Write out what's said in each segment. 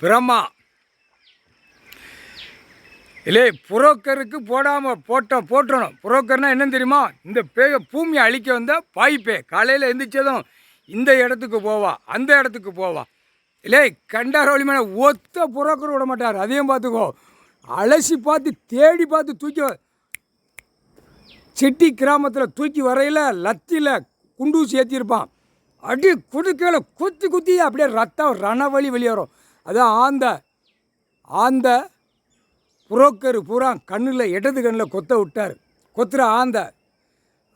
பிரம்மா இல்லை புரோக்கருக்கு போட்டுறணும். புரோக்கர்னால் என்னன்னு தெரியுமா? இந்த பேயை பூமியை அழிக்க வந்தால் பாய்ப்பே காலையில் எந்திரிச்சதும் இந்த இடத்துக்கு போவா, அந்த இடத்துக்கு போவா. இல்லை கண்டாரோலி மேலே ஒத்த புரோக்கர் விட மாட்டார். அதையும் பார்த்துக்கோ. அலசி பார்த்து தேடி பார்த்து தூக்கி செட்டி கிராமத்தில் தூக்கி வரையில் லத்தியில் குண்டூசி ஏற்றிருப்பான். அடி குடுக்கையில் குத்தி அப்படியே ரத்தம் ரணவழி வெளியேறும். அதான் ஆந்த புரோக்கர் பூரா கண்ணில் இடது கண்ணில் கொத்த விட்டார். கொத்துற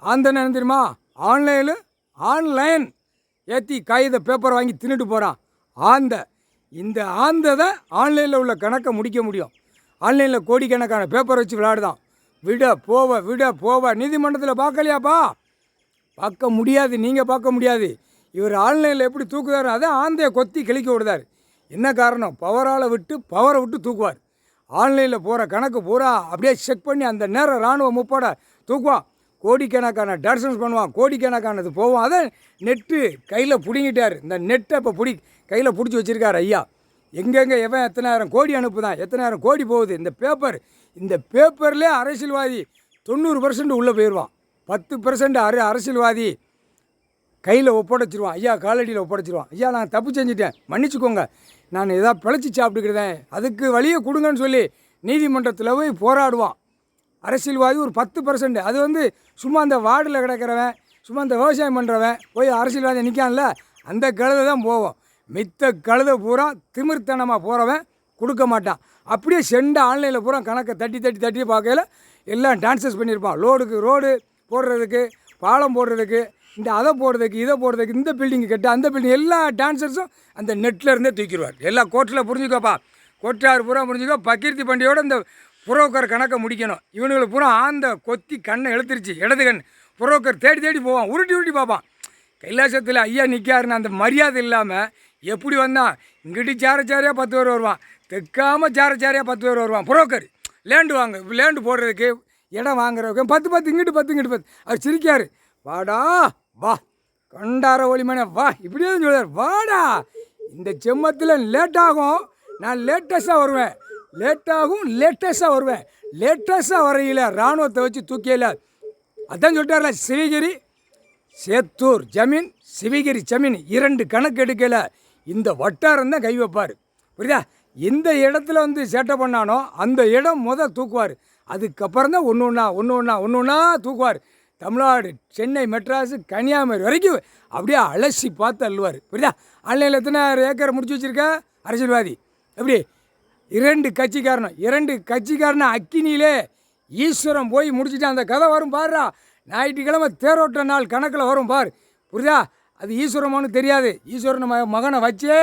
ஆந்தன்னு என்ன தெரியுமா? ஆன்லைன் ஏற்றி காகித பேப்பர் வாங்கி தின்னுட்டு போகிறான். இந்த ஆந்ததை ஆன்லைனில் உள்ள கணக்கை முடிக்க முடியும். ஆன்லைனில் கோடிக்கணக்கான பேப்பர் வச்சு விளையாடுதான். விட போவ நீதிமன்றத்தில் பார்க்கலையாப்பா? பார்க்க முடியாது, நீங்கள் பார்க்க முடியாது. இவர் ஆன்லைனில் எப்படி தூக்குதாரு? அதான் ஆந்தையை கொத்தி கிழிக்க விடுதார். என்ன காரணம்? பவரை விட்டு தூக்குவார். ஆன்லைனில் போகிற கணக்கு பூரா அப்படியே செக் பண்ணி அந்த நேரம் இராணுவ முப்போட தூக்குவான். கோடிக்கணக்கான டர்சன்ஸ் பண்ணுவான், கோடிக்கணக்கானது போவோம். அதை நெட்டு கையில் பிடிங்கிட்டார். இந்த நெட்டை இப்போ கையில் பிடிச்சி வச்சுருக்கார் ஐயா. எங்கெங்கே எவன் எத்தனாயிரம் கோடி அனுப்புதான், எத்தனாயிரம் கோடி போகுது. இந்த பேப்பர்லேயே அரசியல்வாதி 90% உள்ளே போயிடுவான். 10% அரசியல்வாதி கையில் ஒப்படைச்சிருவான். ஐயா காலடியில் ஒப்படைச்சிருவான். ஐயா நான் தப்பு செஞ்சுட்டேன், மன்னிச்சுக்கோங்க, நான் எதாவது பிழைச்சி சாப்பிட்டுக்கிறேன், அதுக்கு வழியை கொடுங்கன்னு சொல்லி நீதிமன்றத்தில் போய் போராடுவான். அரசியல்வாதி ஒரு 10%. அது சும்மா அந்த வார்டில் கிடக்கிறவன், சும்மா அந்த விவசாயம் பண்ணுறவன் போய் அரசியல்வாதி நிற்கான்ல, அந்த கழுதை தான் போவோம். மித்த கழுதை பூரா திமிர்த்தனமாக போகிறவன் கொடுக்க மாட்டான். அப்படியே செண்ட ஆன்லைனில் பூரா கணக்கை தட்டி பார்க்கையில் எல்லாம் டான்சஸ் பண்ணியிருப்பான். ரோடு போடுறதுக்கு, பாலம் போடுறதுக்கு, அதை போடுறதுக்கு, இதை போடுறதுக்கு, இந்த பில்டிங்கு கட்ட, அந்த பில்டிங், எல்லா டான்சர்ஸும் அந்த நெட்டில் இருந்தே தூக்கிடுவார். எல்லா கோர்ட்டில் புரிஞ்சுக்கோப்பா, கோர்ட்டார் பூரா புரிஞ்சுக்கோ. பக்கீர்த்தி பண்டியோட இந்த புரோக்கர் கணக்கை முடிக்கணும். இவனுங்களை பூரா கொத்தி கண்ணை எழுத்துருச்சு, இடது கண். புரோக்கர் தேடி போவான், உருட்டி பார்ப்பான். கைலாசத்தில் ஐயா நிற்காருன்னு அந்த மரியாதை இல்லாமல் எப்படி வந்தான்? இங்கிட்டு சாரையாக 10 பேர் வருவான், தெக்காமல் சாரையாக 10 பேர் வருவான். புரோக்கர் லேண்டு போடுறதுக்கு, இடம் வாங்குறதுக்கு 10 இங்கிட்டு 10 அவர் சிரிக்கார். வாடா வா கண்டார ஒளிமனே வா, இப்படியே சொல்லுவார். வாடா, இந்த செம்மத்தில் லேட்டாகும், நான் லேட்டஸ்ட்டாக வருவேன். லேட்டஸ்ட்டாக வரையில் இராணுவத்தை வச்சு தூக்கியல. அதான் சொல்லிட்டார்ல, சேத்தூர் ஜமீன், சிவகிரி ஜமீன் 2 கணக்கு எடுக்கல. இந்த வட்டாரம் தான் கை வைப்பார். புரியுதா? எந்த இடத்துல சேட்டை பண்ணானோ அந்த இடம் தூக்குவார். அதுக்கப்புறம் தான் ஒன்று தூக்குவார். தமிழ்நாடு, சென்னை, மெட்ராஸ், கன்னியாகுமரி வரைக்கும் அப்படியே அலசி பார்த்து அள்ளுவார். புரியுதா? ஆன்லைனில் எத்தனை ஏக்கர் முடிச்சு வச்சுருக்க அரசியல்வாதி? எப்படி 2 கட்சிக்காரனை அக்கினியிலே ஈஸ்வரன் போய் முடிச்சுட்டு அந்த கதை வரும் பாருடா. ஞாயிற்றுக்கிழமை தேரோட்ட நாள் கணக்கில் வரும் பார். புரியுதா? அது ஈஸ்வரமானு தெரியாது. ஈஸ்வரன் மகனை வச்சே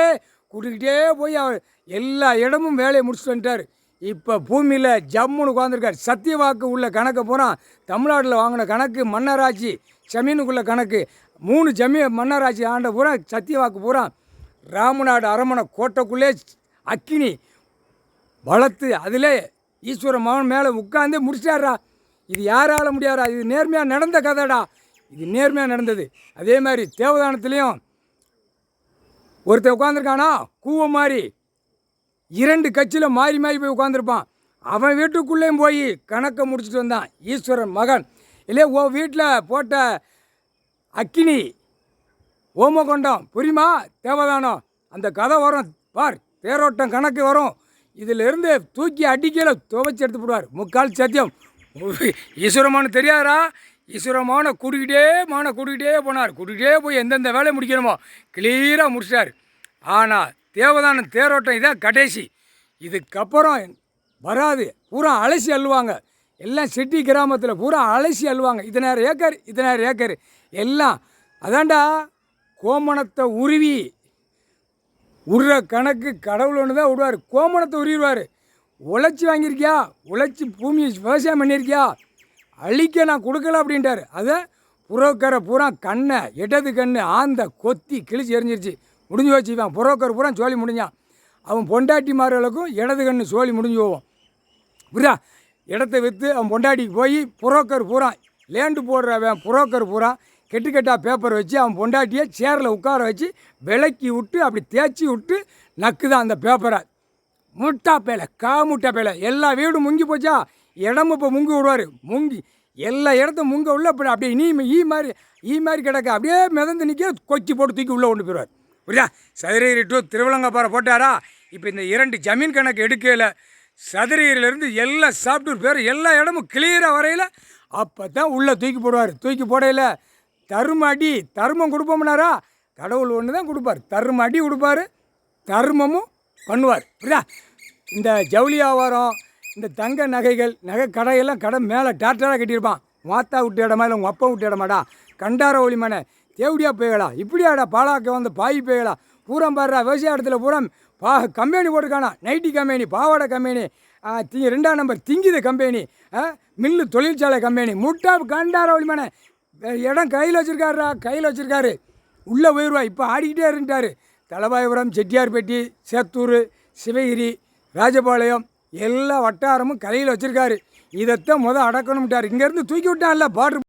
கூட்டிக்கிட்டே போய் அவர் எல்லா இடமும் வேலையை முடிச்சுட்டு வந்துட்டார். இப்போ பூமியில் ஜம்முன்னு உட்காந்துருக்கார். சத்தியவாக்கு உள்ள கணக்கை பூரா தமிழ்நாட்டில் வாங்கின கணக்கு, மன்னராட்சி ஜமீனுக்குள்ள கணக்கு, 3 மன்னராட்சி ஆண்ட பூரா சத்தியவாக்கு பூரா ராமநாடு அரமனை கோட்டைக்குள்ளே அக்கினி வளர்த்து அதிலே ஈஸ்வர மகன் மேலே உட்காந்து முடிச்சிட்டாரா. இது யாரால முடியாதா? இது நேர்மையாக நடந்த கதைடா. இது நேர்மையாக நடந்தது. அதே மாதிரி தேவதானத்துலேயும் ஒருத்தன் உட்காந்துருக்கானா கூவ மாதிரி, 2 கட்சியில் மாறி போய் உட்காந்துருப்பான். அவன் வீட்டுக்குள்ளேயும் போய் கணக்கை முடிச்சுட்டு வந்தான் ஈஸ்வரன் மகன். இல்லையே வீட்டில் போட்ட அக்கினி ஓமகொண்டம் புரியுமா? தேவதானம் அந்த கதை வரும் பார். தேரோட்டம் கணக்கு வரும். இதிலிருந்து தூக்கி அடிக்கல துவைச்சி எடுத்து போடுவார். முக்கால் சத்தியம். ஈஸ்வரமானு தெரியாதா? ஈஸ்வரமான கூட்டிக்கிட்டே போனார். கூட்டிகிட்டே போய் எந்தெந்த வேலையை முடிக்கணுமோ கிளியராக முடிச்சிட்டார். ஆனால் தேவதானம் தேரோட்டம் இதான் கடைசி. இதுக்கப்புறம் வராது. பூரா அலசி அள்ளுவாங்க. எல்லாம் செட்டி கிராமத்தில் பூரா அலசி அள்ளுவாங்க. 10,000 ஏக்கர் எல்லாம். அதாண்டா கோமணத்தை உருவி விடுற கணக்கு கடவுள் ஒன்று தான் விடுவார். கோமணத்தை உருவிடுவார். உழைச்சி வாங்கியிருக்கியா, உழைச்சி பூமி விவசாயம் பண்ணியிருக்கியா, அழிக்க நான் கொடுக்கல அப்படின்ட்டார். அதை புரோக்கரை பூரா கண்ணை, இடது கண்ணு கொத்தி கிழிச்சு எரிஞ்சிருச்சு. முடிஞ்சு வச்சுப்பான். புரோக்கர் பூரா சோழி முடிஞ்சான். அவன் பொண்டாட்டிமார்களுக்கும் இடது கண்ணு சோழி முடிஞ்சு போவோம். புரியுதா? இடத்த விற்று அவன் பொண்டாட்டிக்கு போய் புரோக்கர் பூரா லேண்டு போடுறவன் புரோக்கர் பூரா கெட்டுக்கெட்டா பேப்பர் வச்சு அவன் பொண்டாட்டியை சேரில் உட்கார வச்சு விளக்கி விட்டு அப்படி தேய்ச்சி விட்டு நக்குதான் அந்த பேப்பரை. முட்டா பேலை முட்டா பேலை எல்லா வீடும் முங்கி போச்சா, இடமும் இப்போ முங்கி விடுவார். முங்கி எல்லா இடத்தையும் முங்க உள்ள இப்படி அப்படியே ஈ மாதிரி கிடக்க அப்படியே மிதந்து நிற்க கொச்சி போட்டு தூக்கி உள்ளே கொண்டு போயிடுவார். புரியா? சதுரகிரி டு திருவலங்காப்பாறை போட்டாரா? இப்போ இந்த 2 ஜமீன் கணக்கு எடுக்கையில் சதுரகிரியிலேருந்து எல்லா சாப்பிட்டு பேர் எல்லா இடமும் கிளியராக வரையில் அப்போ தான் உள்ளே தூக்கி போடுவார். தூக்கி போடையில் தர்மம் கொடுப்போம்னாரா? கடவுள் ஒன்று தான் கொடுப்பார். தர்ம அடி கொடுப்பார், தர்மமும் பண்ணுவார். புரியா? இந்த ஜவுளி வியாபாரம், இந்த தங்க நகைகள் கடையெல்லாம் கடை மேலே டாக்டராக கட்டியிருப்பான். மாத்தா விட்டு இடமா இல்லை உங்கள் அப்பா விட்டு இடமாடா, கண்டார ஒளிமனை தேவடியா போய்களா, இப்படியாடா பாலாக்க வந்து பாய் போய்களா, பூரம் பாடுறா விவசாய இடத்துல பூரம் கம்பெனி போட்டுருக்கானா, நைட்டி கம்பெனி, பாவாடை கம்பெனி, 2ஆம் நம்பர் திங்கித கம்பெனி, மில்லு தொழிற்சாலை கம்பெனி, முட்டா கண்டார ஒளிமனை இடம் கையில் வச்சுருக்காரு. உள்ளே போயிடுவா. இப்போ ஆடிக்கிட்டே இருந்துட்டார். தலபாயபுரம், செட்டியார்பேட்டி, சேத்தூர், சிவகிரி, ராஜபாளையம் எல்லா வட்டாரமும் கையில் வச்சுருக்காரு. இதைத்தான் அடக்கணும்ட்டார். இங்கேருந்து தூக்கி விட்டான்ல பார்டர்